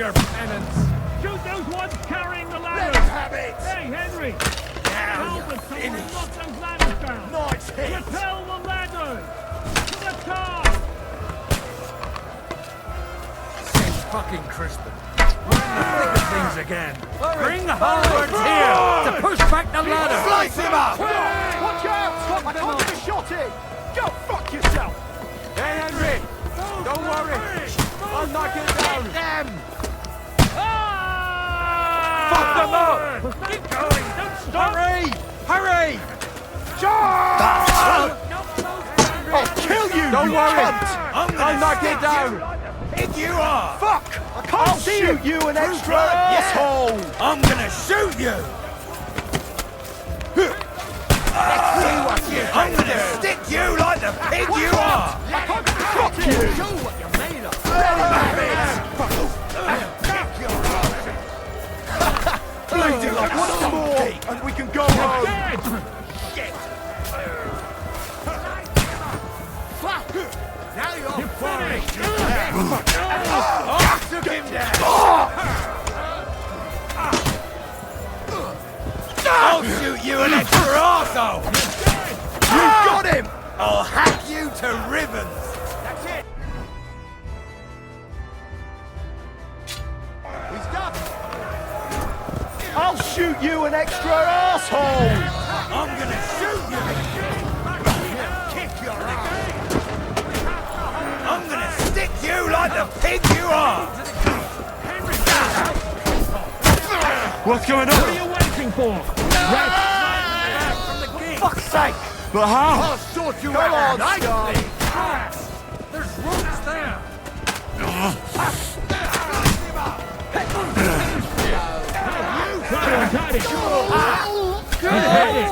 your penance. Shoot those ones carrying the Let ladders! him have it! Hey, Henry! Now Help you're us, someone finished. knock those ladders down! Nice hit! Repel the ladders! To the car! St. fucking Crispin. We're in the thick of things again. Bring the halberds here to push back the ladder. Slice him up! Watch out! I can't get a shot in! Go fuck yourself! Hey, Henry! Don't worry! I'll knock it down! Them! Fuck them up! Keep going! Don't stop! Hurry! Hurry! I'll kill you, Don't you worry! cunt! I'll knock it down! Hit you are. Fuck! I can't shoot you an extra asshole! I'm gonna shoot you. I'm gonna stick you like the pig you are. Fuck you! Show what you're made of! Bleeding like once more, and we can go home! Now you're finished! Took him down! I'll shoot you an extra arsehole. You got him! I'll hack you to ribbons. That's it! He's done! I'll shoot you an extra asshole! I'm gonna shoot you. Kick your ass! I'm gonna stick you like the pig you are. What's going What are on? you waiting for? Fuck's sake! But how? I'll sort you Come out on, Scott! There's ropes there. Got it! Good headed!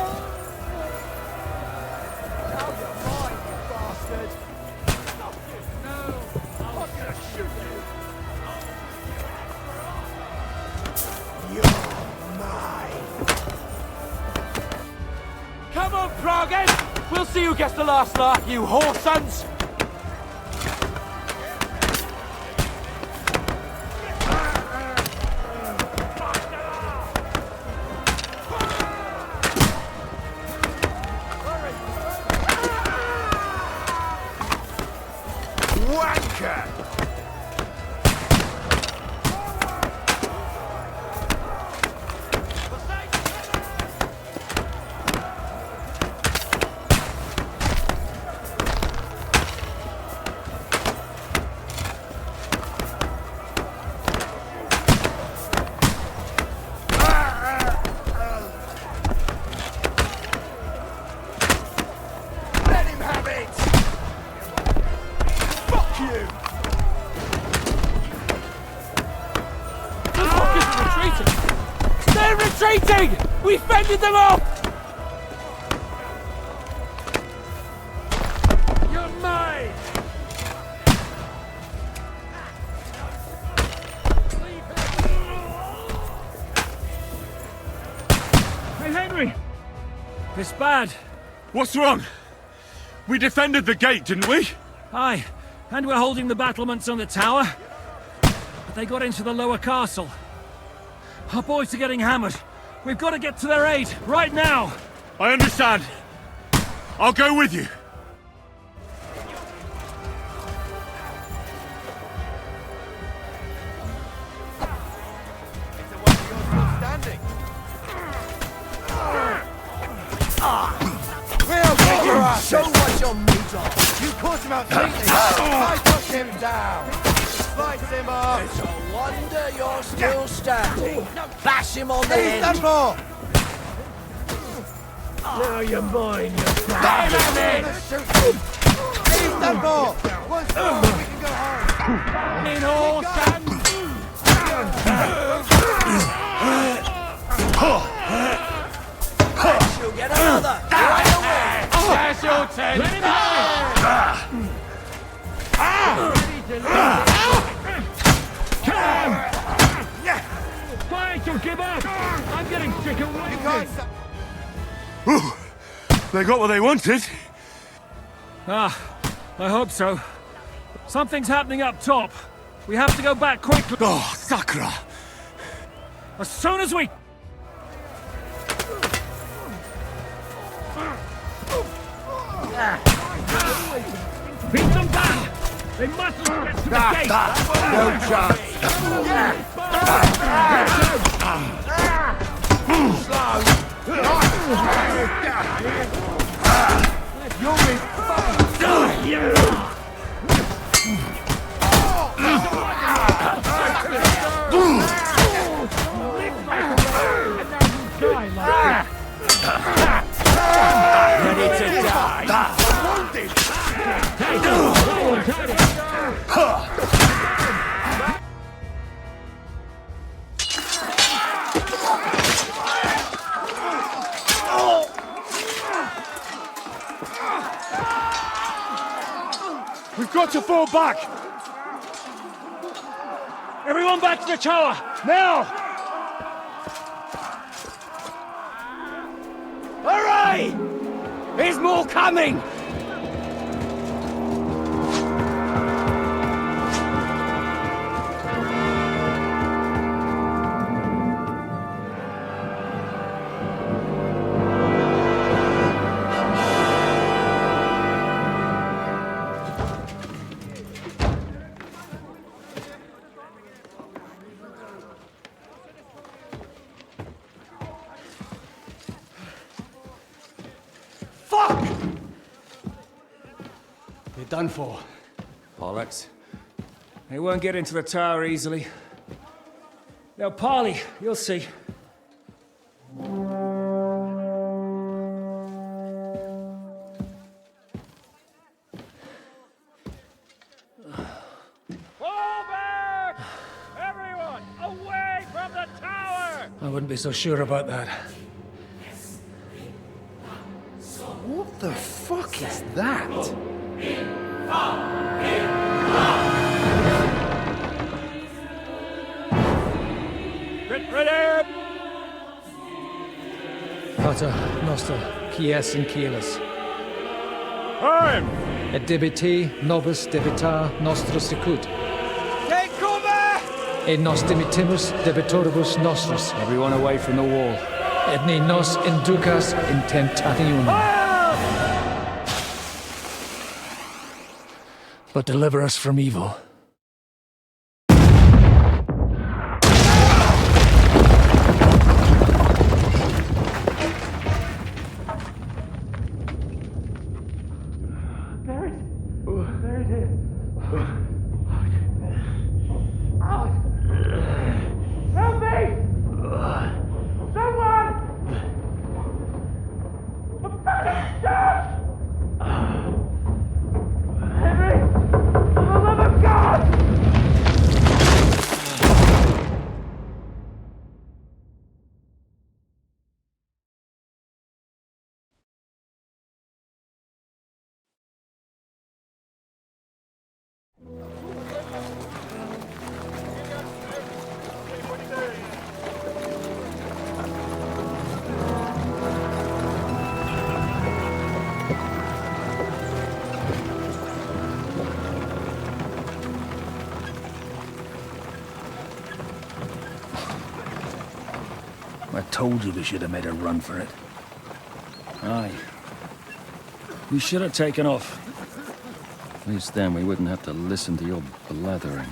Come on, Pragan! We'll see who gets the last laugh, you whore sons! Wanker! Let him have it! Fuck you! The fuckers are retreating! They're retreating! We fended them off! You're mine. Hey, Henry! It's bad. What's wrong? We defended the gate, didn't we? Aye, and we're holding the battlements on the tower. But they got into the lower castle. Our boys are getting hammered. We've got to get to their aid, right now! I understand. I'll go with you. Standing. We'll get your ass. Show what you're made of. You caught him out cheating. I took him down. Slice him up. It's a wonder you're still standing. Bash him on the He's done head. more. Now you're mine, you He's done more. Once more, we can go home. In all sons! You'll get another. Right away. There's your ten! Let him have it! Fight or give up! I'm getting sick of You waiting! can't Ooh, they got what they wanted. Ah, I hope so. Something's happening up top. We have to go back quickly. Oh, Sakra! As soon as we... Beat them back! They mustn't get to the gate! No chance! Ready to die. We've got to fall back! Everyone back to the tower! Now! Hooray! There's more coming! Fuck! You're done for. Bollocks. They won't get into the tower easily. They'll parley, you'll see. Fall back! Everyone, away from the tower! I wouldn't be so sure about that. What the fuck is that? Ready! Pater noster, quies in cielis. Time! Et debiti nobis debitar nostros sicut. Take cover! Et nos dimitimus debitoribus nostros. Everyone away from the wall. Et ne nos inducas in tentationem. But deliver us from evil. Help me! Someone! For fucking sake! Henry! For the love of God! I told you we should have made a run for it. Aye. We should have taken off. At least then we wouldn't have to listen to your blathering.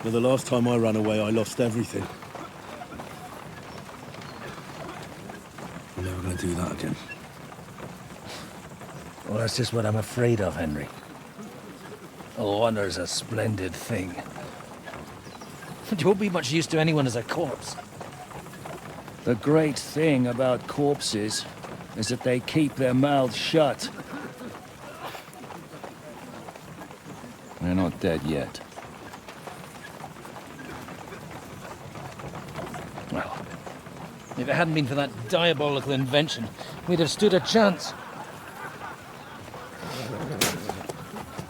Well, the last time I ran away, I lost everything. I'm never going to do that again. Well, that's just what I'm afraid of, Henry. Honor's a splendid thing. It won't be much use to anyone as a corpse. The great thing about corpses is that they keep their mouths shut. They're not dead yet. Well, If it hadn't been for that diabolical invention, we'd have stood a chance.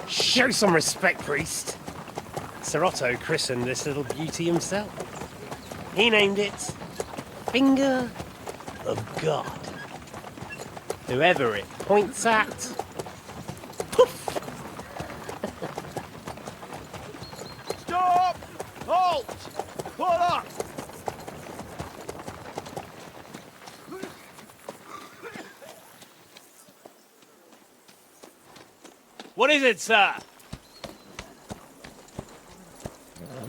Show some respect, priest. Sir Otto christened this little beauty himself. He named it Finger of God. Whoever it points at, poof! What is it, sir?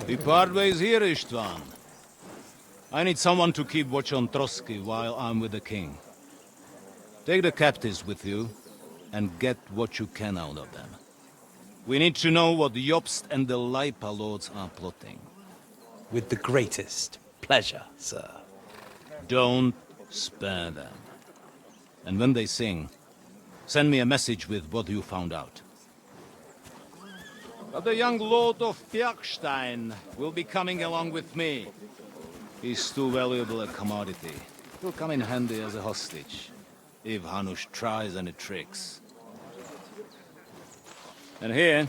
We part ways here, Istvan. I need someone to keep watch on Trotsky while I'm with the king. Take the captives with you, and get what you can out of them. We need to know what Jobst and the Leipa lords are plotting. With the greatest pleasure, sir. Don't spare them. And when they sing, send me a message with what you found out. But the young lord of Bjergstein will be coming along with me. He's too valuable a commodity. He'll come in handy as a hostage, if Hanush tries any tricks. And here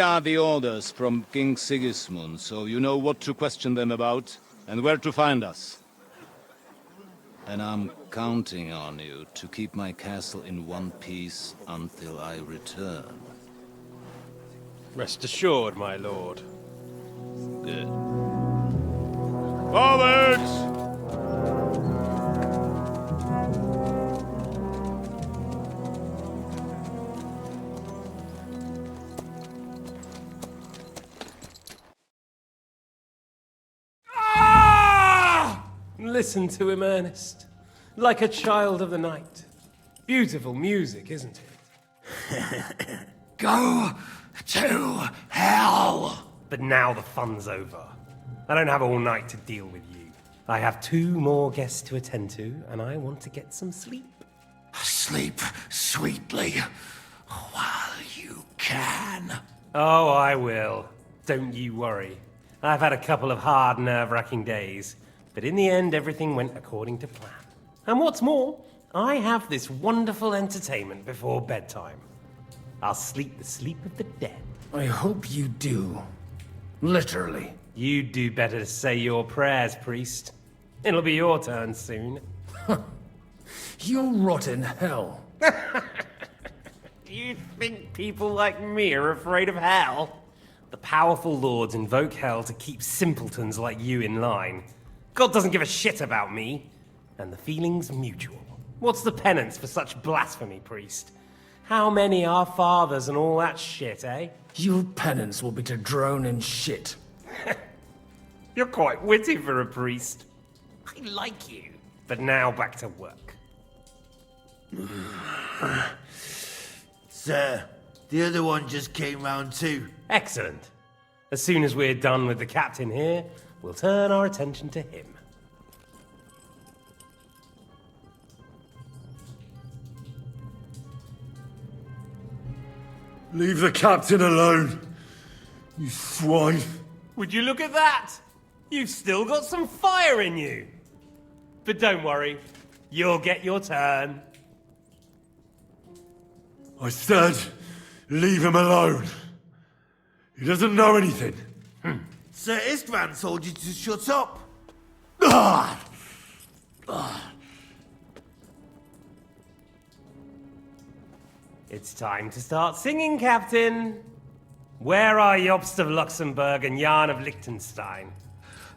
are the orders from King Sigismund, so you know what to question them about, and where to find us. And I'm counting on you to keep my castle in one piece until I return. Rest assured, my lord. Good. Forwards! Listen to him, Ernest. Like a child of the night. Beautiful music, isn't it? Go to hell! But now the fun's over. I don't have all night to deal with you. I have 2 more guests to attend to, and I want to get some sleep. Sleep sweetly while you can. Oh, I will. Don't you worry. I've had a couple of hard, nerve-wracking days, but in the end, everything went according to plan. And what's more, I have this wonderful entertainment before bedtime. I'll sleep the sleep of the dead. I hope you do. Literally. You'd do better to say your prayers, priest. It'll be your turn soon. You'll rot in hell. Do you think people like me are afraid of hell? The powerful lords invoke hell to keep simpletons like you in line. God doesn't give a shit about me. And the feeling's mutual. What's the penance for such blasphemy, priest? How many are fathers and all that shit, eh? Your penance will be to drown in shit. You're quite witty for a priest. I like you. But now back to work. Sir, the other one just came round too. Excellent. As soon as we're done with the captain here, we'll turn our attention to him. Leave the captain alone, you swine. Would you look at that? You've still got some fire in you. But don't worry, you'll get your turn. I said, leave him alone. He doesn't know anything. Sir Istvan told you to shut up. It's time to start singing, Captain. Where are Jobst of Luxembourg and Jan of Liechtenstein?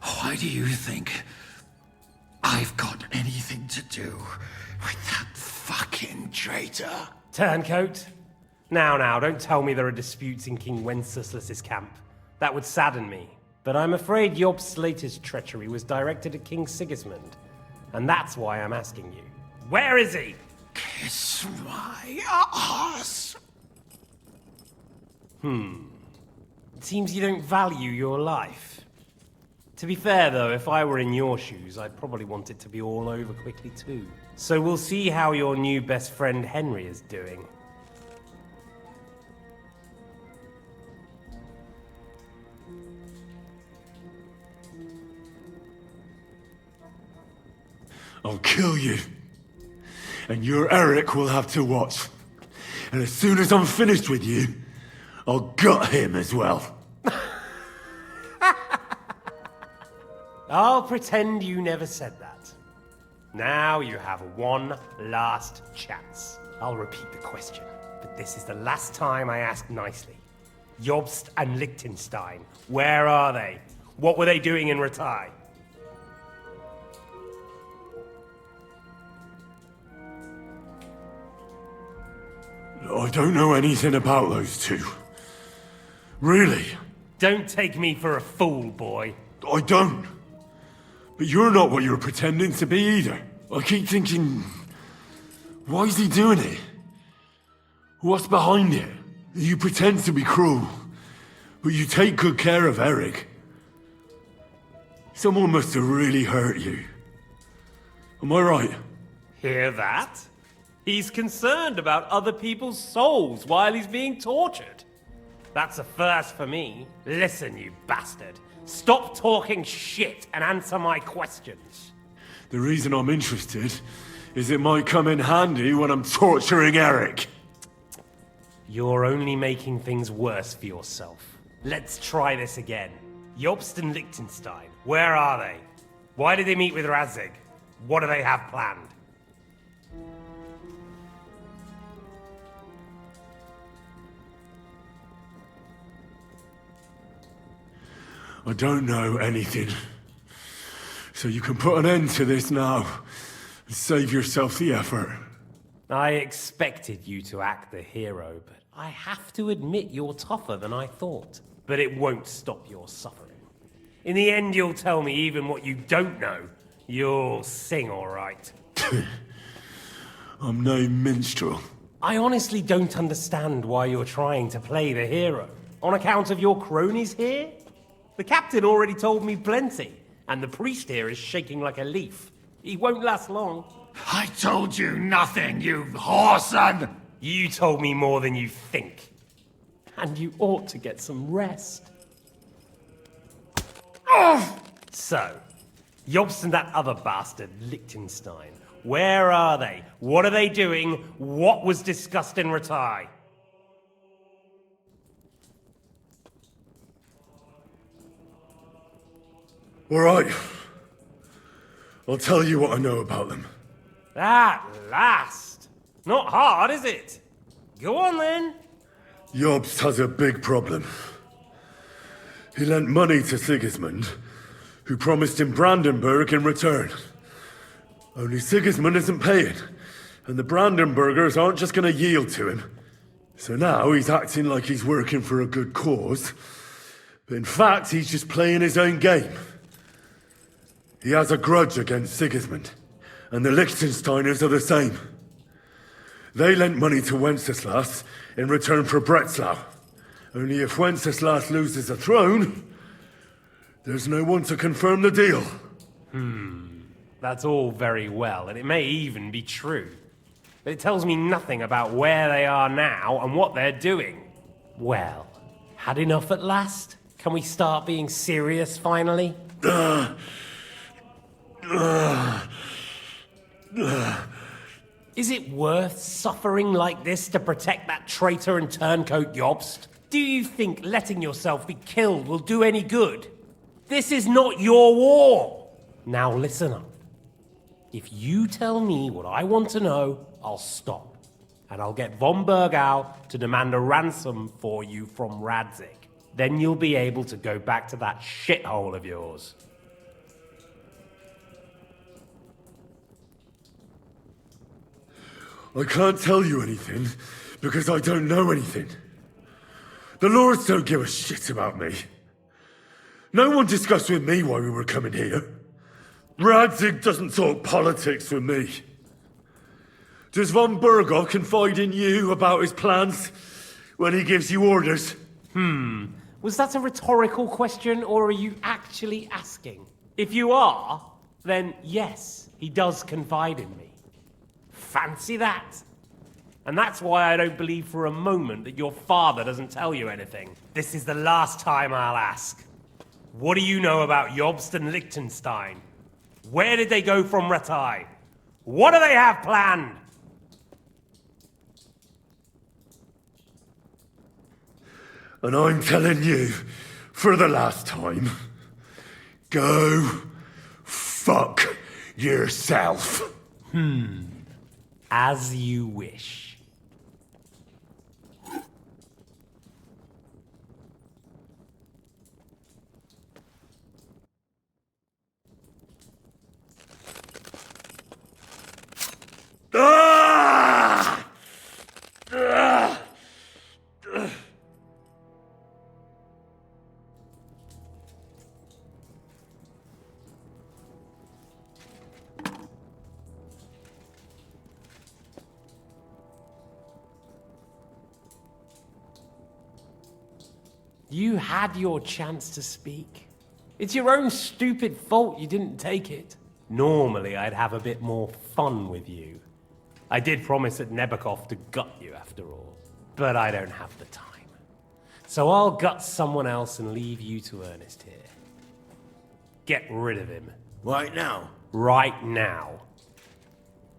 Why do you think I've got anything to do with that fucking traitor? Turncoat. Now, don't tell me there are disputes in King Wenceslas's camp. That would sadden me. But I'm afraid Jobst's latest treachery was directed at King Sigismund. And that's why I'm asking you. Where is he? Kiss my ass. It seems you don't value your life. To be fair, though, if I were in your shoes, I'd probably want it to be all over quickly, too. So we'll see how your new best friend Henry is doing. I'll kill you. And your Eric will have to watch. And as soon as I'm finished with you, I'll gut him as well. I'll pretend you never said that. Now you have one last chance. I'll repeat the question, but this is the last time I ask nicely. Jobst and Liechtenstein, where are they? What were they doing in Ratai? I don't know anything about those two. Really? Don't take me for a fool, boy. I don't. But you're not what you're pretending to be either. I keep thinking, why is he doing it? What's behind it? You pretend to be cruel, but you take good care of Eric. Someone must have really hurt you. Am I right? Hear that? He's concerned about other people's souls while he's being tortured. That's a first for me. Listen, you bastard. Stop talking shit and answer my questions. The reason I'm interested is it might come in handy when I'm torturing Eric. You're only making things worse for yourself. Let's try this again. Jobst and Liechtenstein, where are they? Why did they meet with Radzig? What do they have planned? I don't know anything. So you can put an end to this now and save yourself the effort. I expected you to act the hero, but I have to admit you're tougher than I thought. But it won't stop your suffering. In the end, you'll tell me even what you don't know. You'll sing all right. I'm no minstrel. I honestly don't understand why you're trying to play the hero. On account of your cronies here? The captain already told me plenty, and the priest here is shaking like a leaf. He won't last long. I told you nothing, you whoreson! You told me more than you think. And you ought to get some rest. So, Jobst and that other bastard, Liechtenstein, where are they? What are they doing? What was discussed in Ratai? All right. I'll tell you what I know about them. At last! Not hard, is it? Go on then. Jobst has a big problem. He lent money to Sigismund, who promised him Brandenburg in return. Only Sigismund isn't paying, and the Brandenburgers aren't just going to yield to him. So now he's acting like he's working for a good cause, but in fact he's just playing his own game. He has a grudge against Sigismund, and the Liechtensteiners are the same. They lent money to Wenceslas in return for Breslau. Only if Wenceslas loses the throne, there's no one to confirm the deal. That's all very well, and it may even be true. But it tells me nothing about where they are now and what they're doing. Well, had enough at last? Can we start being serious finally? Is it worth suffering like this to protect that traitor and turncoat Jobst? Do you think letting yourself be killed will do any good? This is not your war! Now listen up. If you tell me what I want to know, I'll stop. And I'll get von Bergau to demand a ransom for you from Radzig. Then you'll be able to go back to that shithole of yours. I can't tell you anything, because I don't know anything. The Lords don't give a shit about me. No one discussed with me why we were coming here. Radzig doesn't talk politics with me. Does von Bergau confide in you about his plans when he gives you orders? Was that a rhetorical question, or are you actually asking? If you are, then yes, he does confide in me. Fancy that. And that's why I don't believe for a moment that your father doesn't tell you anything. This is the last time I'll ask. What do you know about Jobst and Liechtenstein? Where did they go from Ratai? What do they have planned? And I'm telling you, for the last time, go fuck yourself. As you wish. Ah! Ah! You had your chance to speak. It's your own stupid fault you didn't take it. Normally, I'd have a bit more fun with you. I did promise at Nebakov to gut you, after all. But I don't have the time. So I'll gut someone else and leave you to Ernest here. Get rid of him. Right now? Right now.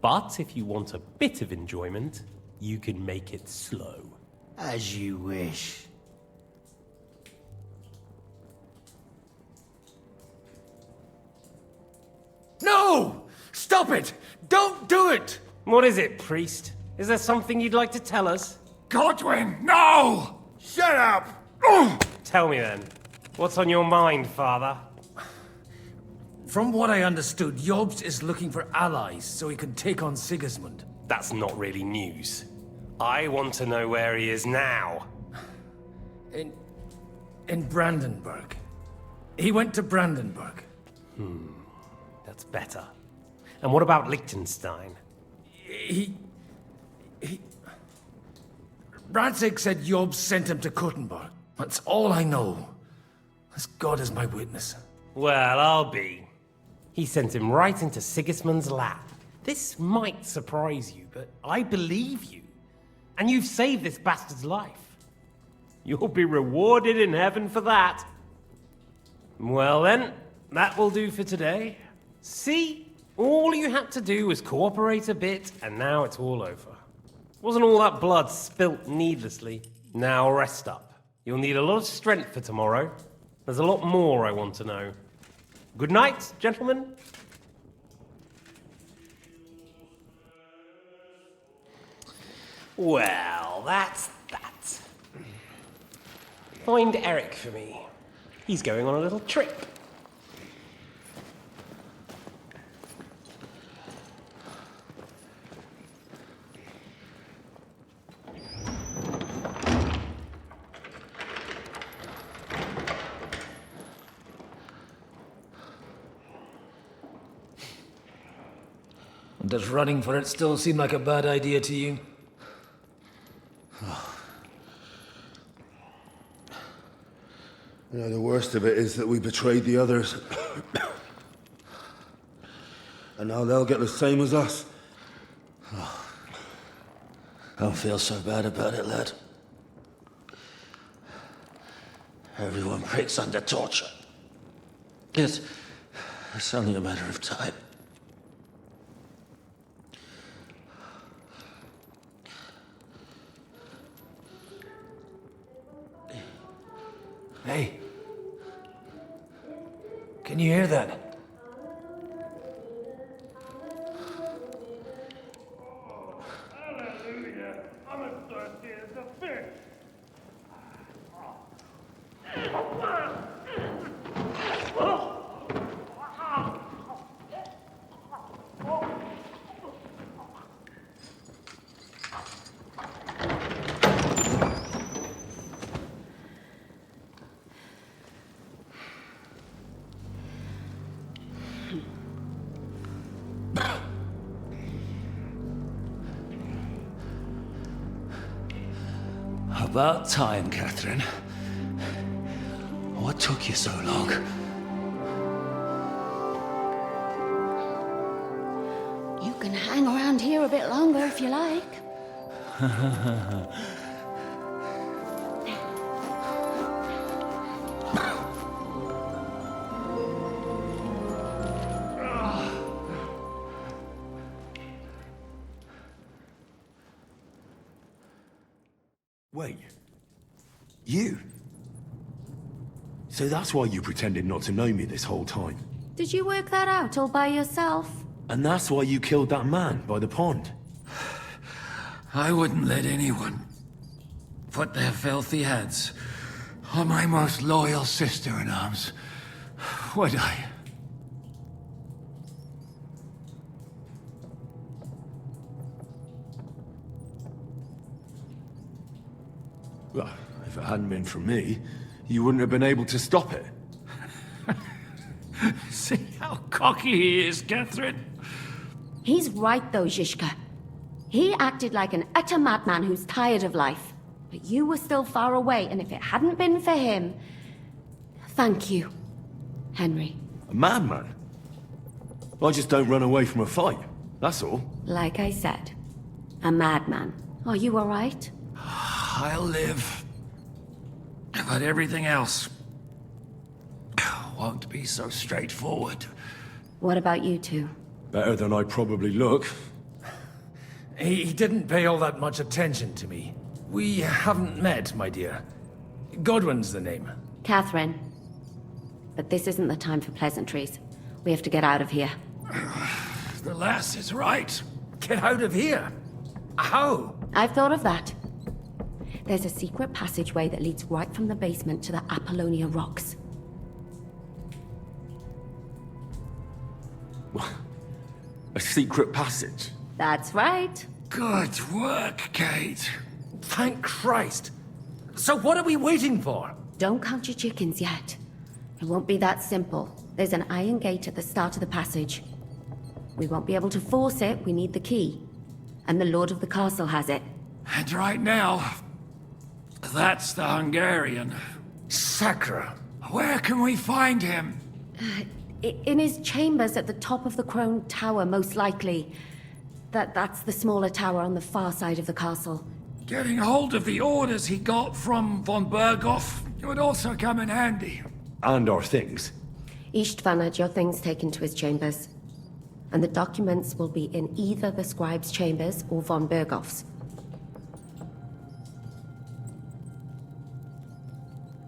But if you want a bit of enjoyment, you can make it slow. As you wish. No! Stop it! Don't do it! What is it, priest? Is there something you'd like to tell us? Godwin, no! Shut up! Tell me then. What's on your mind, father? From what I understood, Jobst is looking for allies so he can take on Sigismund. That's not really news. I want to know where he is now. In Brandenburg. He went to Brandenburg. That's better. And what about Liechtenstein? Radzig said Jobst sent him to Kuttenberg. That's all I know. As God is my witness. Well, I'll be. He sent him right into Sigismund's lap. This might surprise you, but I believe you. And you've saved this bastard's life. You'll be rewarded in heaven for that. Well then, that will do for today. See? All you had to do was cooperate a bit, and now it's all over. Wasn't all that blood spilt needlessly. Now rest up. You'll need a lot of strength for tomorrow. There's a lot more I want to know. Good night, gentlemen. Well, that's that. Find Eric for me. He's going on a little trip. Does running for it still seem like a bad idea to you? You know, the worst of it is that we betrayed the others. And now they'll get the same as us. Don't feel so bad about it, lad. Everyone breaks under torture. It's only a matter of time. Hey. Can you hear that? About time, Catherine. What took you so long? You can hang around here a bit longer if you like. Wait. You? So that's why you pretended not to know me this whole time? Did you work that out all by yourself? And that's why you killed that man by the pond? I wouldn't let anyone put their filthy heads on my most loyal sister-in-arms, would I? Well, if it hadn't been for me, you wouldn't have been able to stop it. See how cocky he is, Catherine? He's right though, Zizka. He acted like an utter madman who's tired of life. But you were still far away, and if it hadn't been for him... Thank you, Henry. A madman? I just don't run away from a fight, that's all. Like I said, a madman. Are you all right? I'll live. But everything else won't be so straightforward. What about you two? Better than I probably look. He didn't pay all that much attention to me. We haven't met, my dear. Godwin's the name. Catherine. But this isn't the time for pleasantries. We have to get out of here. The lass is right. Get out of here? How? I've thought of that. There's a secret passageway that leads right from the basement to the Apollonia Rocks. A secret passage? That's right. Good work, Kate. Thank Christ. So what are we waiting for? Don't count your chickens yet. It won't be that simple. There's an iron gate at the start of the passage. We won't be able to force it, we need the key. And the Lord of the Castle has it. And right now, that's the Hungarian. Sacra. Where can we find him? In his chambers at the top of the Crone Tower, most likely. That's the smaller tower on the far side of the castle. Getting hold of the orders he got from von Berghoff would also come in handy. And our things. Istvan had your things taken to his chambers. And the documents will be in either the scribe's chambers or von Berghoff's.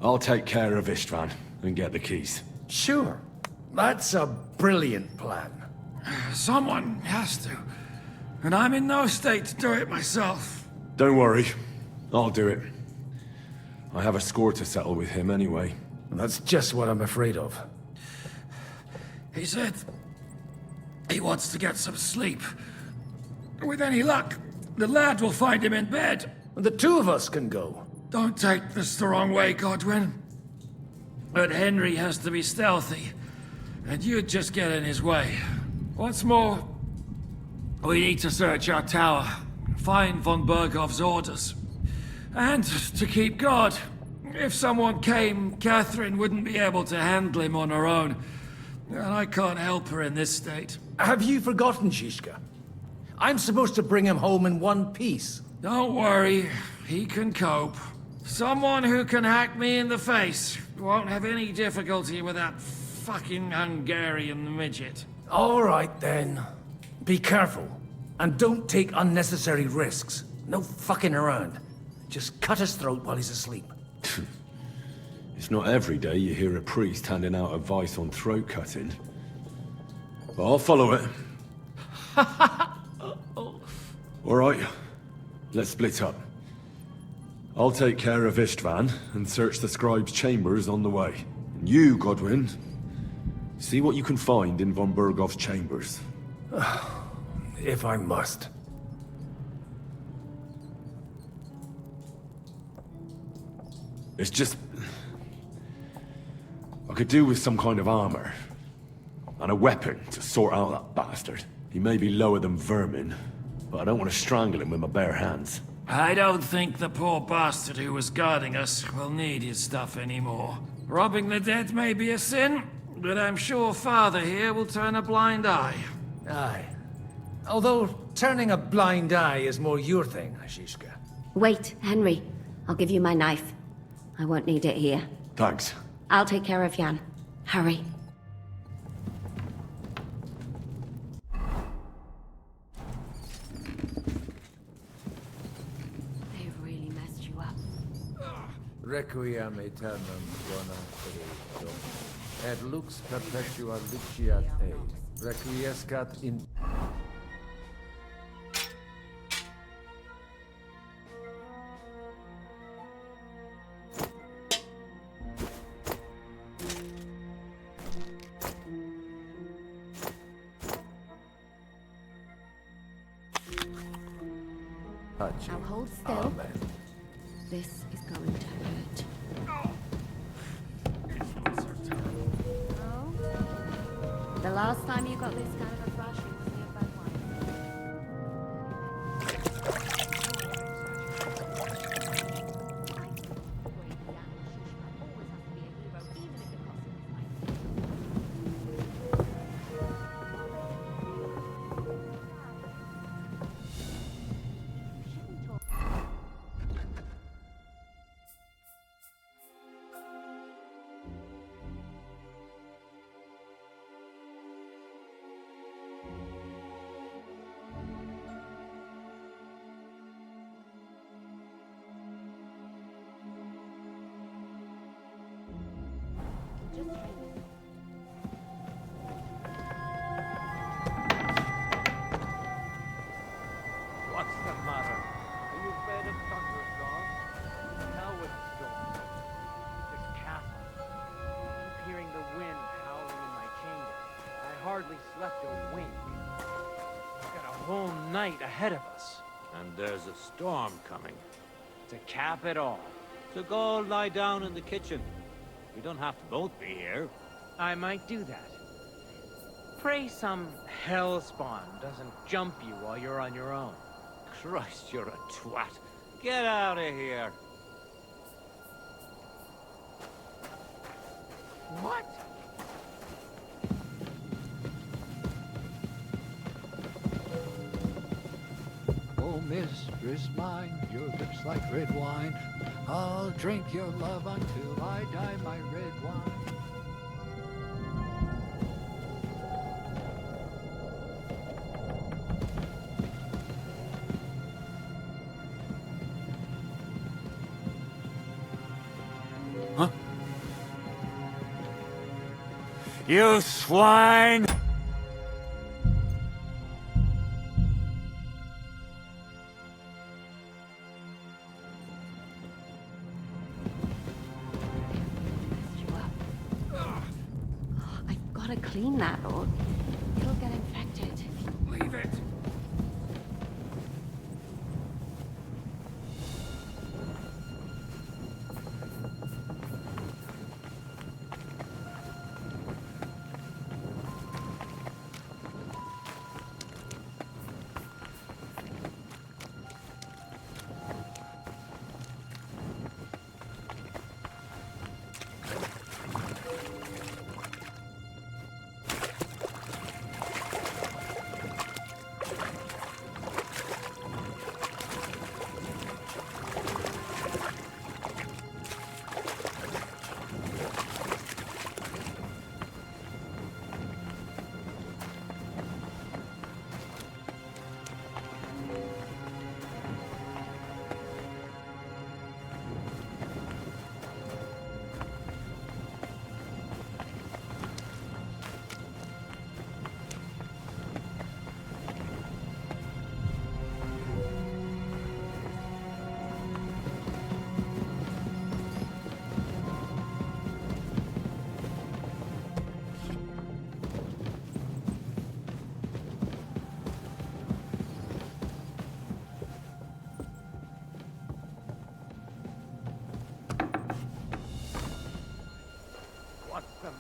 I'll take care of Istvan and get the keys. Sure. That's a brilliant plan. Someone has to. And I'm in no state to do it myself. Don't worry. I'll do it. I have a score to settle with him anyway. That's just what I'm afraid of. He said he wants to get some sleep. With any luck, the lad will find him in bed. The two of us can go. Don't take this the wrong way, Godwin. But Henry has to be stealthy, and you'd just get in his way. What's more, we need to search our tower, find von Berghoff's orders. And to keep guard. If someone came, Catherine wouldn't be able to handle him on her own. And I can't help her in this state. Have you forgotten, Zizka? I'm supposed to bring him home in one piece. Don't worry, he can cope. Someone who can hack me in the face won't have any difficulty with that fucking Hungarian midget. All right, then. Be careful. And don't take unnecessary risks. No fucking around. Just cut his throat while he's asleep. It's not every day you hear a priest handing out advice on throat cutting. But I'll follow it. All right, let's split up. I'll take care of Istvan and search the scribe's chambers on the way. And you, Godwin, see what you can find in von Berghoff's chambers. If I must. It's just... I could do with some kind of armor. And a weapon to sort out that bastard. He may be lower than vermin, but I don't want to strangle him with my bare hands. I don't think the poor bastard who was guarding us will need his stuff anymore. Robbing the dead may be a sin, but I'm sure Father here will turn a blind eye. Aye. Although, turning a blind eye is more your thing, Zizka. Wait, Henry. I'll give you my knife. I won't need it here. Thanks. I'll take care of Jan. Hurry. They've really messed you up. Requiem aeternam dona Creator, et lux perpetua luciat ei, requiescat in... Now hold still. Amen. This is going to hurt. Oh? The last time you got this kind of a thrashing was near Budweiser. hardly slept a wink. We've got a whole night ahead of us. And there's a storm coming. To cap it all. So go lie down in the kitchen. We don't have to both be here. I might do that. Pray some hellspawn doesn't jump you while you're on your own. Christ, you're a twat. Get out of here. What? Oh, mistress mine, your lips like red wine. I'll drink your love until I die, my red wine. Huh? You swine! Clean that, or it'll get infected. Leave it.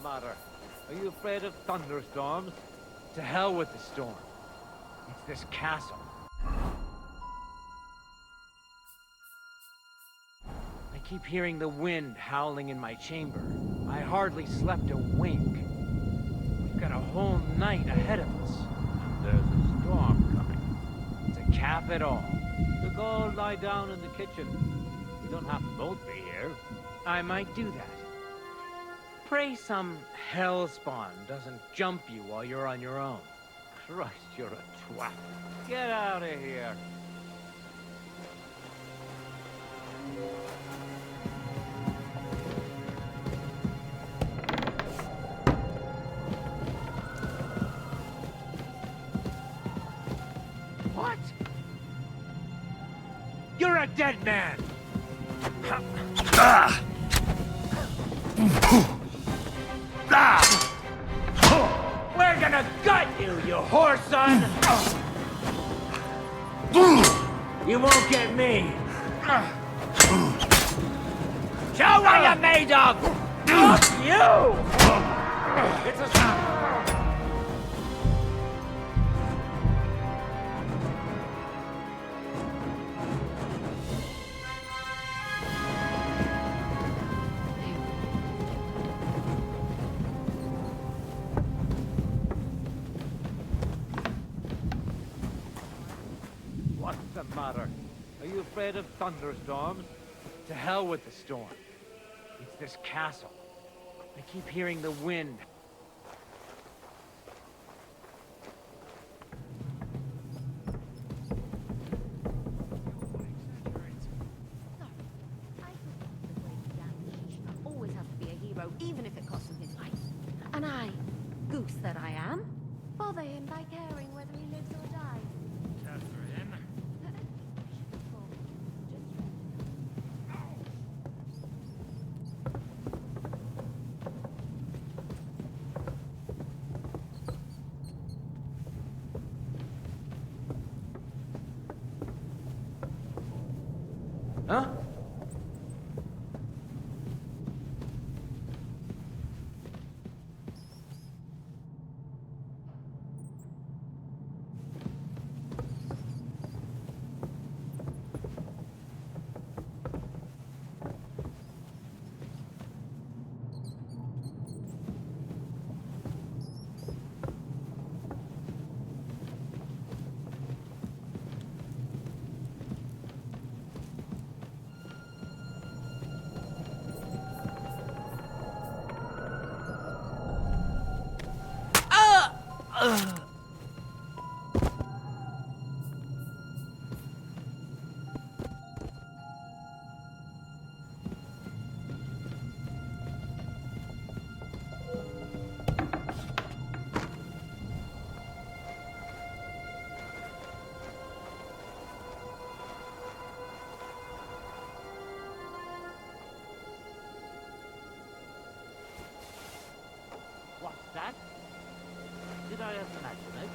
Matter? Are you afraid of thunderstorms? To hell with the storm. It's this castle. I keep hearing the wind howling in my chamber. I hardly slept a wink. We've got a whole night ahead of us. And there's a storm coming. To cap it all. So go lie down in the kitchen. We don't have to both be here. I might do that. Pray some hellspawn doesn't jump you while you're on your own. Christ, you're a twat. Get out of here. What? You're a dead man! Ah! We're gonna gut you, you whore son! You won't get me! Show what you're made of! Fuck you! It's a... Matter? Are you afraid of thunderstorms? To hell with the storm. It's this castle. I keep hearing the wind. Always have to be a hero, even if it costs him his life. And I, goose that I am, bother him by caring whether he lives or dies. Huh? What's that? Did I imagine it?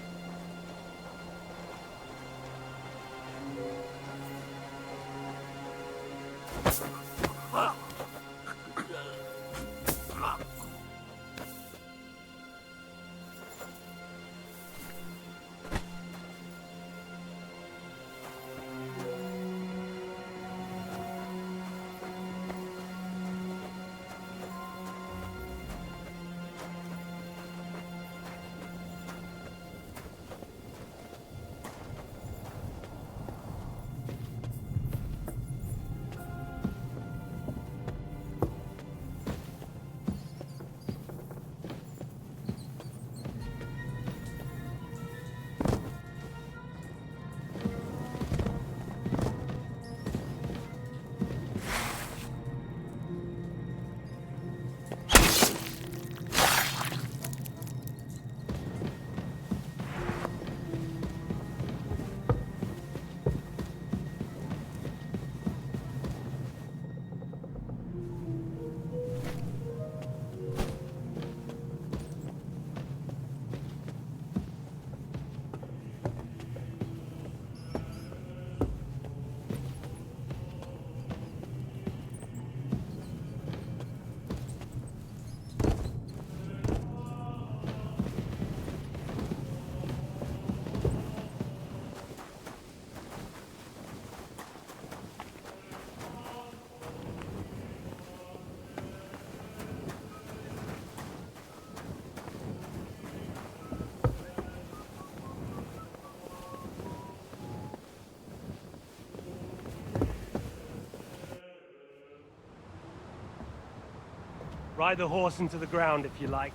Ride the horse into the ground if you like.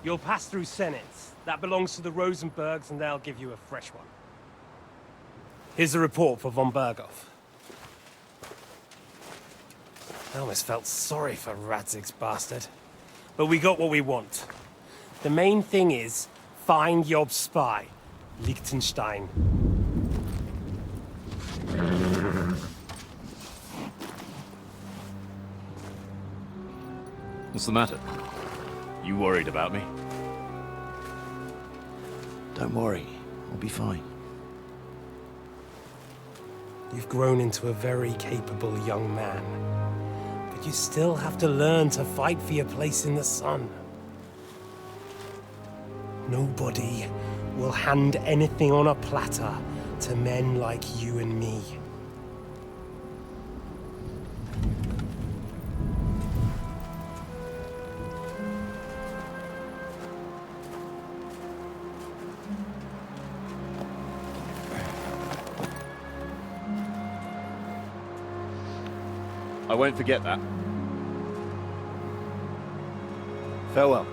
You'll pass through Senates. That belongs to the Rosenbergs, and they'll give you a fresh one. Here's the report for von Berghoff. I almost felt sorry for Radzig's bastard. But we got what we want. The main thing is, find Job's spy, Liechtenstein. What's the matter? You worried about me? Don't worry, I'll be fine. You've grown into a very capable young man. But you still have to learn to fight for your place in the sun. Nobody will hand anything on a platter to men like you and me. I won't forget that. Farewell.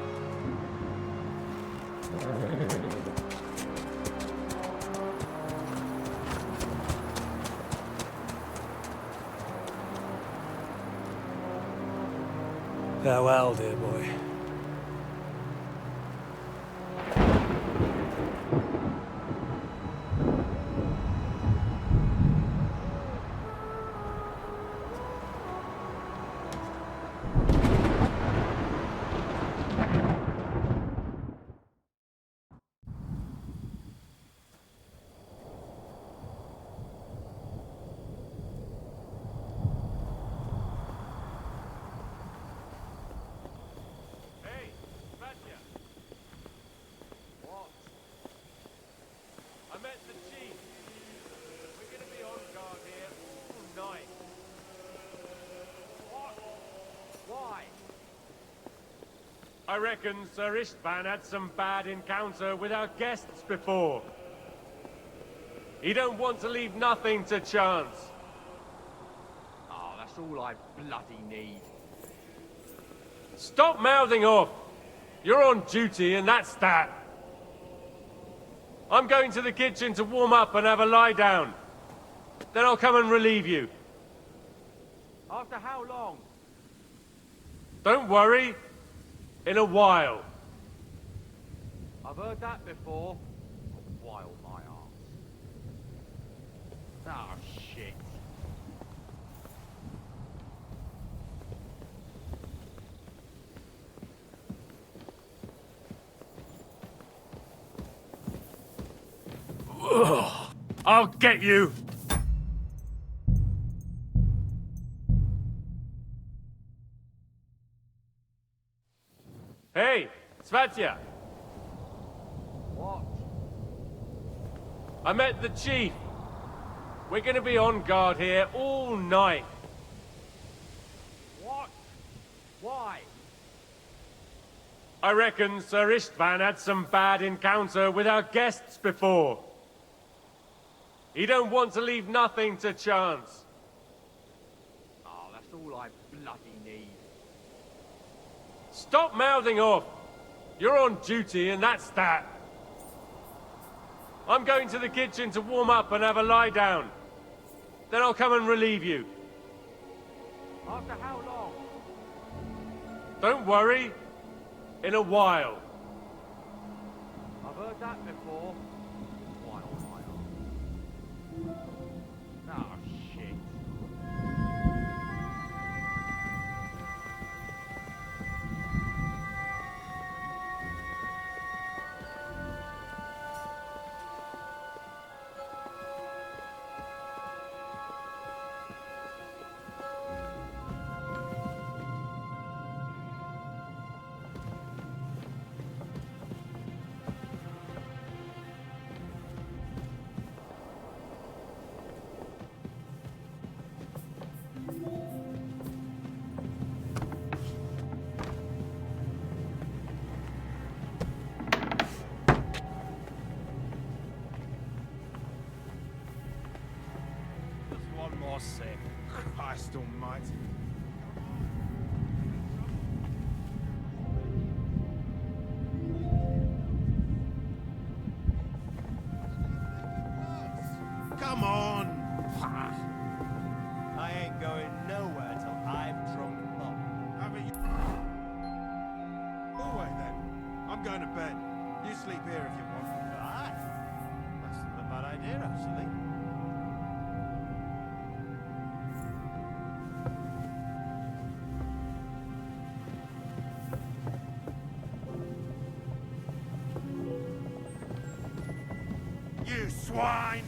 Farewell, dear boy. I met the chief. We're gonna be on guard here all night. What? Why? I reckon Sir Istvan had some bad encounter with our guests before. He don't want to leave nothing to chance. Oh, that's all I bloody need. Stop mouthing off! You're on duty and that's that. I'm going to the kitchen to warm up and have a lie down. Then I'll come and relieve you. After how long? Don't worry. In a while. I've heard that before. A while, my arse. Oh, shit. Ugh. I'll get you! Hey, Svatya! What? I met the chief. We're gonna be on guard here all night. What? Why? I reckon Sir Istvan had some bad encounter with our guests before. He don't want to leave nothing to chance. Oh, that's all I bloody need. Stop mouthing off! You're on duty and that's that. I'm going to the kitchen to warm up and have a lie down. Then I'll come and relieve you. After how long? Don't worry. In a while. I've heard that before. While, my arse. Oh, shit. One more sip. Christ almighty. Come on! I ain't going nowhere till I've drunk up. Haven't you? Away then. I'm going to bed. You sleep here if you want. Right. That's not a bad idea, actually. You swine!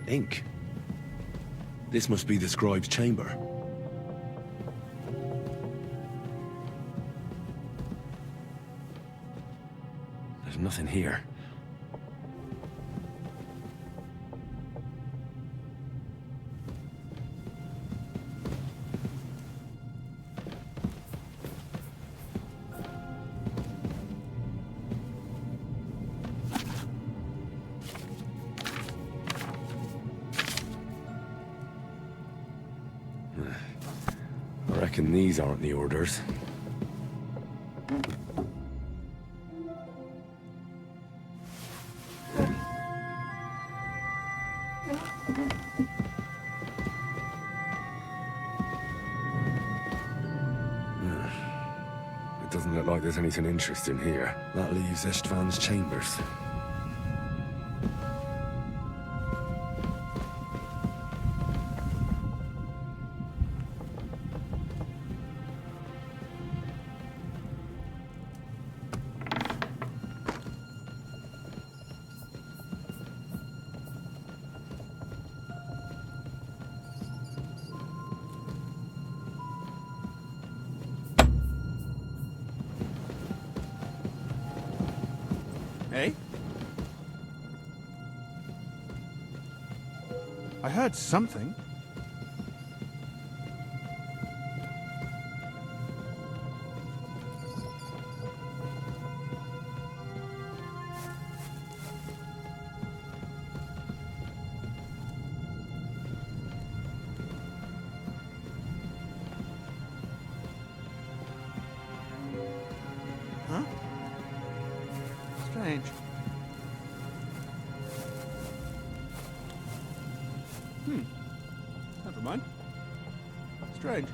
Ink. This must be the scribe's chamber. There's nothing here. I reckon these aren't the orders. It doesn't look like there's anything interesting here. That leaves Istvan's chambers. Hey? I heard something. Huh? Strange. Never mind. Strange.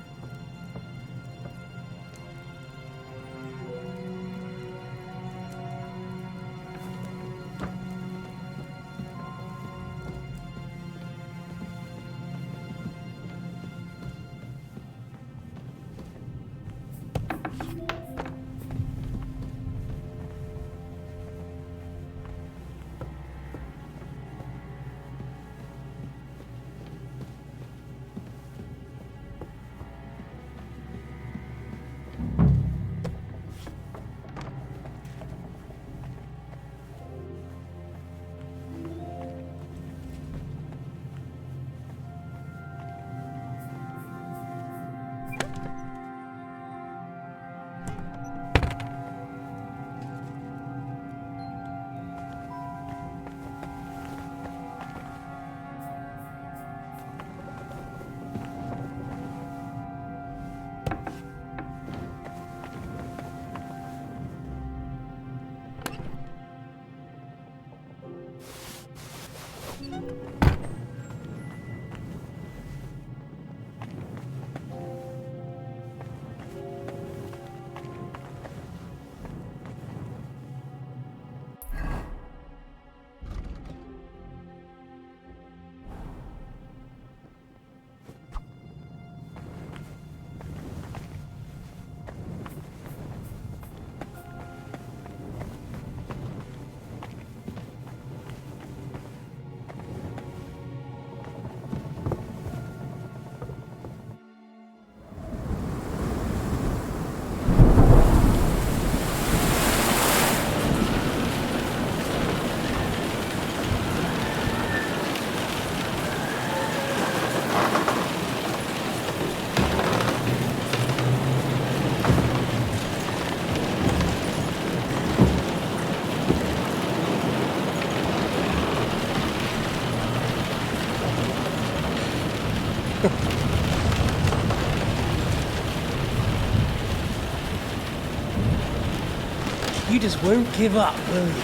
You just won't give up, will you?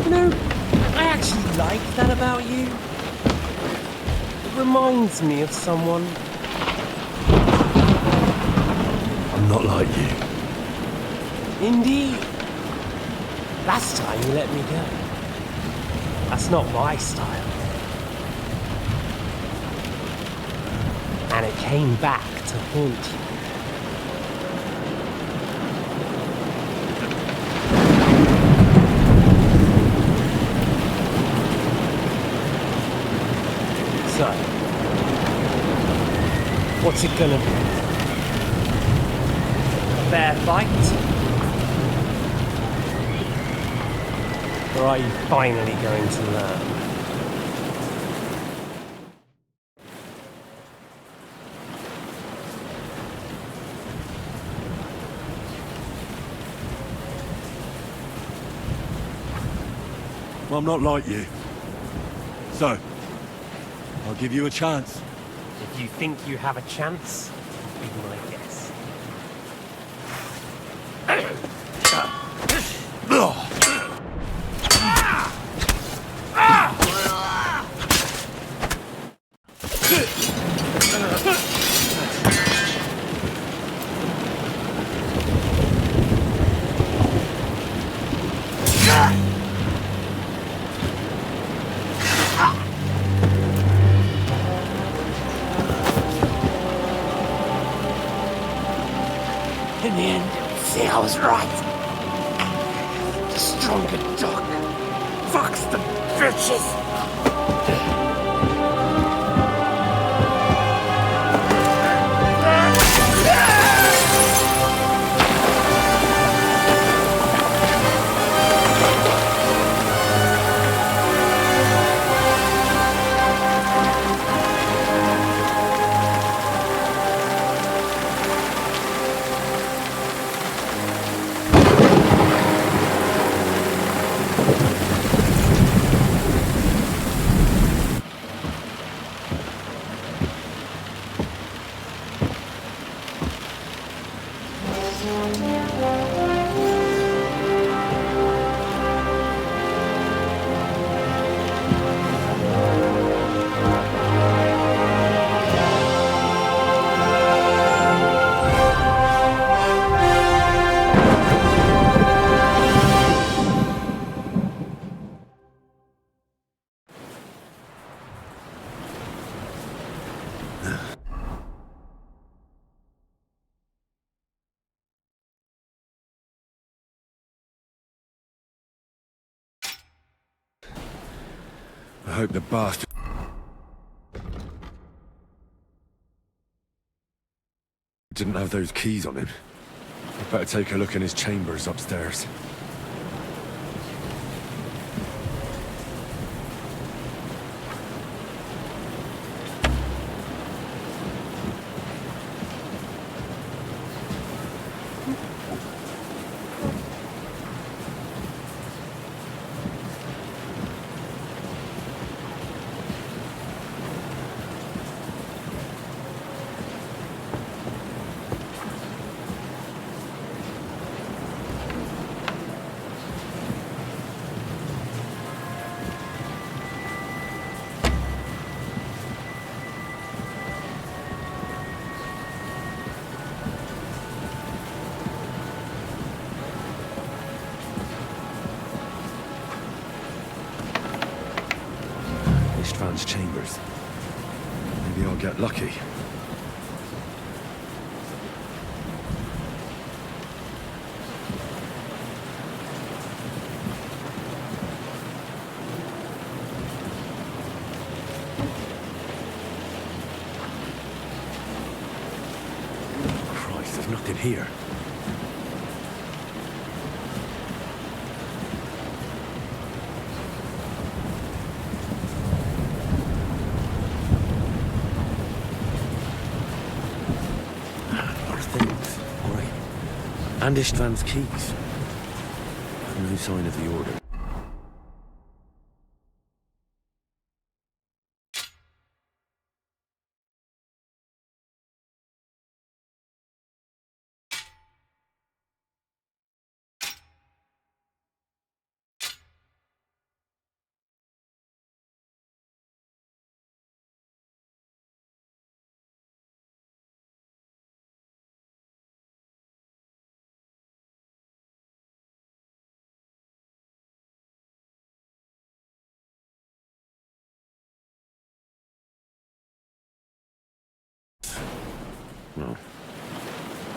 You know, I actually like that about you. It reminds me of someone. I'm not like you. Indeed. Last time you let me go. That's not my style. And it came back to haunt you. So, what's it gonna be? A fair fight? Or are you finally going to learn? Well, I'm not like you. So, I'll give you a chance. If you think you have a chance, be my guest. In the end, see, I was right. The stronger dog. Fucks the bitches. I hope the bastard didn't have those keys on him. I'd better take a look in his chambers upstairs. Istvan's chambers. Maybe I'll get lucky. Christ, there's nothing here. And Istvan's keys. No sign of the order. Well,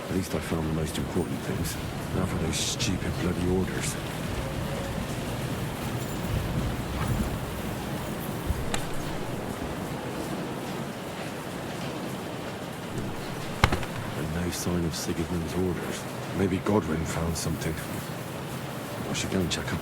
at least I found the most important things. Now for those stupid bloody orders. sign of Sigismund's orders. Maybe Godwin found something. I should go and check up.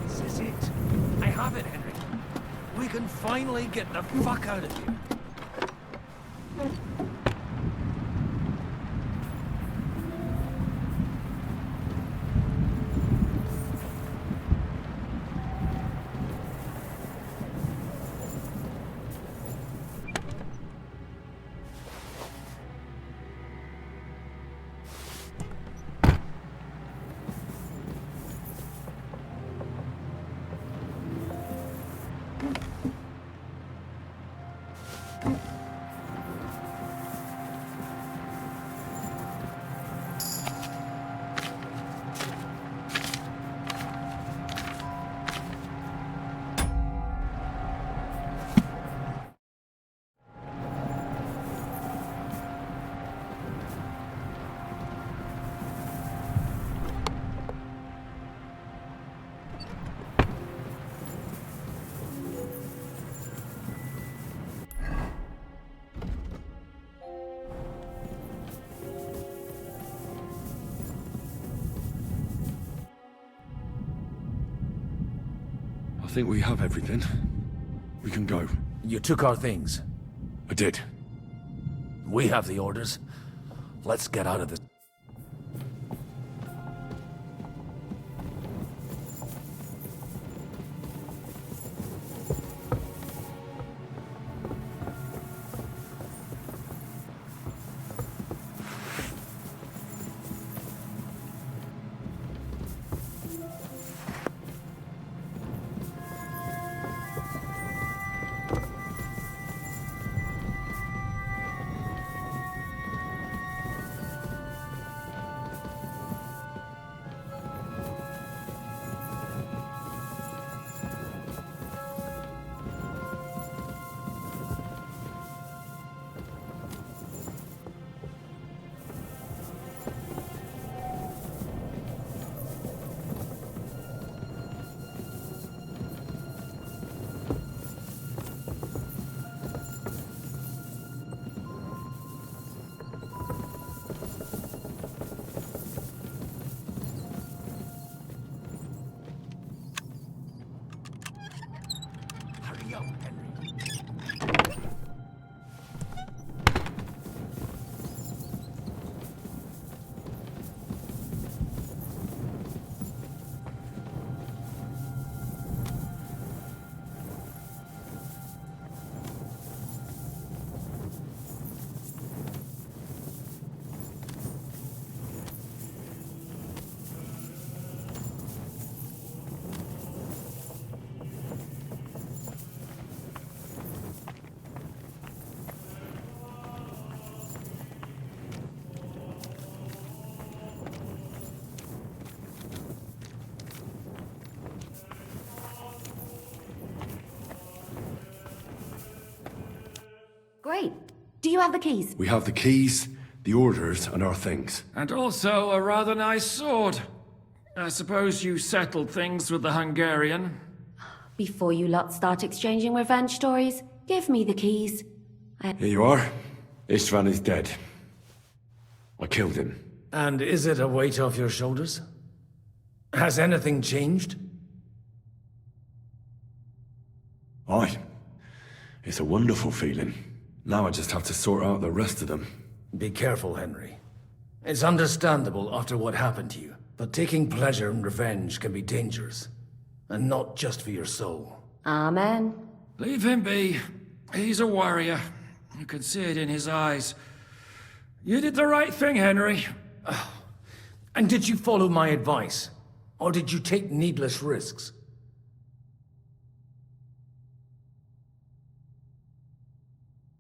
This is it. I have it, Henry. We can finally get the fuck out of here. I think we have everything. We can go. You took our things. I did. We have the orders. Let's get out of this. Great. Do you have the keys? We have the keys, the orders, and our things. And also a rather nice sword. I suppose you settled things with the Hungarian. Before you lot start exchanging revenge stories, give me the keys. Here you are. Istvan is dead. I killed him. And is it a weight off your shoulders? Has anything changed? Aye. It's a wonderful feeling. Now I just have to sort out the rest of them. Be careful, Henry. It's understandable after what happened to you, but taking pleasure in revenge can be dangerous. And not just for your soul. Amen. Leave him be. He's a warrior. You can see it in his eyes. You did the right thing, Henry. And did you follow my advice? Or did you take needless risks?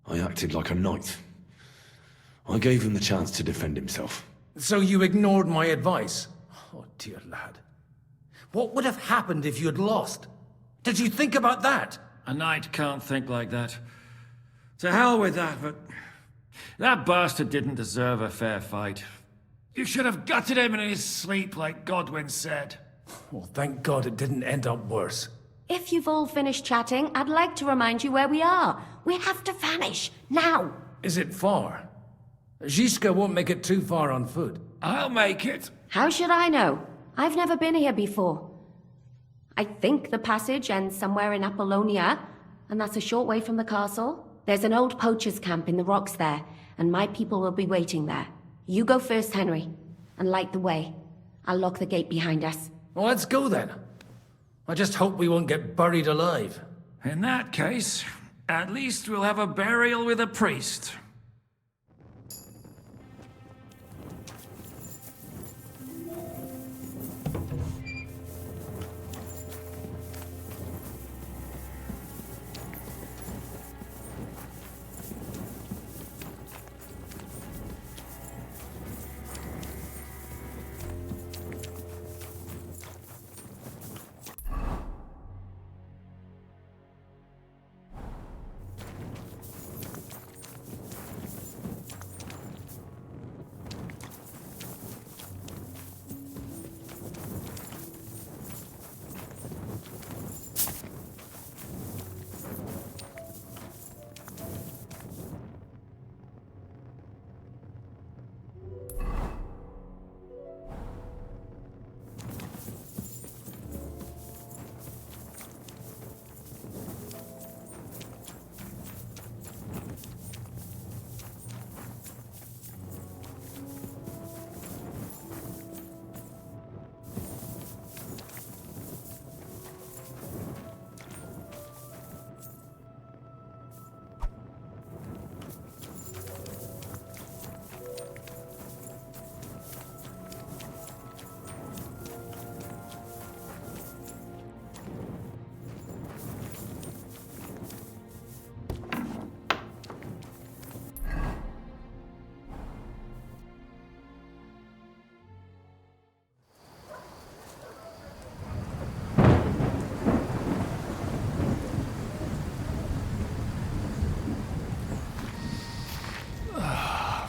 I acted like a knight. I gave him the chance to defend himself. So you ignored my advice? Oh, dear lad. What would have happened if you had lost? Did you think about that? A knight can't think like that. To hell with that, but... that bastard didn't deserve a fair fight. You should have gutted him in his sleep, like Godwin said. Well, thank God it didn't end up worse. If you've all finished chatting, I'd like to remind you where we are. We have to vanish, now! Is it far? Zizka won't make it too far on foot. I'll make it. How should I know? I've never been here before. I think the passage ends somewhere in Apollonia, and that's a short way from the castle. There's an old poacher's camp in the rocks there, and my people will be waiting there. You go first, Henry, and light the way. I'll lock the gate behind us. Well, let's go then. I just hope we won't get buried alive. In that case, at least we'll have a burial with a priest.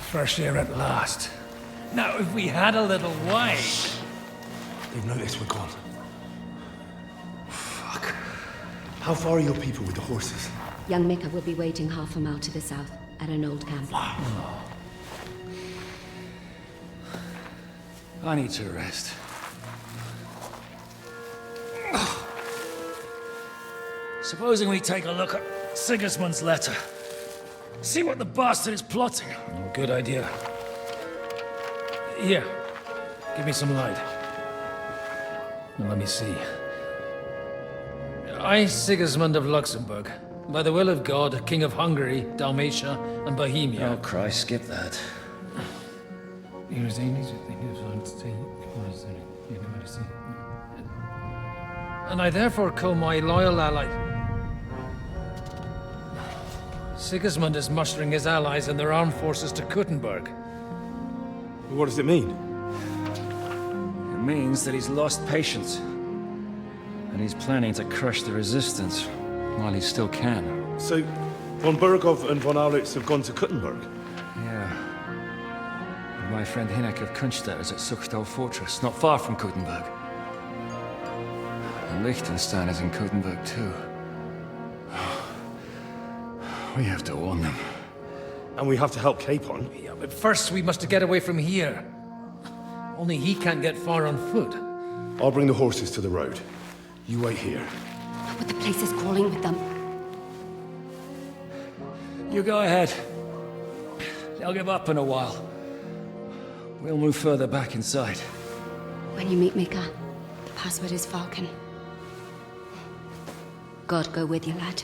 Fresh air at last. Now, if we had a little wine... They've noticed we're gone. Fuck. How far are your people with the horses? Young Mika will be waiting half a mile to the south, at an old camp. I need to rest. Supposing we take a look at Sigismund's letter. See what the bastard is plotting. Oh, good idea. Here, give me some light. Now, let me see. I, Sigismund of Luxembourg, by the will of God, King of Hungary, Dalmatia, and Bohemia. Oh, Christ, skip that. And I therefore call my loyal ally... Sigismund is mustering his allies and their armed forces to Kuttenberg. What does it mean? It means that he's lost patience. And he's planning to crush the resistance while he still can. So, von Burgov and von Aulitz have gone to Kuttenberg? Yeah. And my friend Hinek of Kunstad is at Suchtal Fortress, not far from Kuttenberg. And Liechtenstein is in Kuttenberg too. We have to warn them. And we have to help Capon. Yeah, but first we must get away from here. Only he can't get far on foot. I'll bring the horses to the road. You wait here. But the place is crawling with them. You go ahead. They'll give up in a while. We'll move further back inside. When you meet Mika, the password is Falcon. God go with you, lad.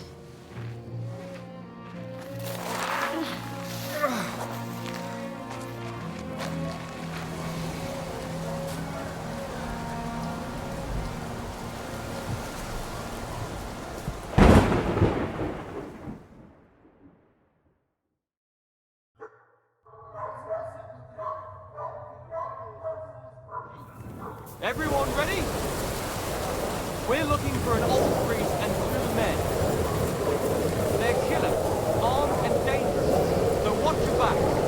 Everyone ready? We're looking for an old priest and 2 men. They're killers, armed and dangerous, so watch your back.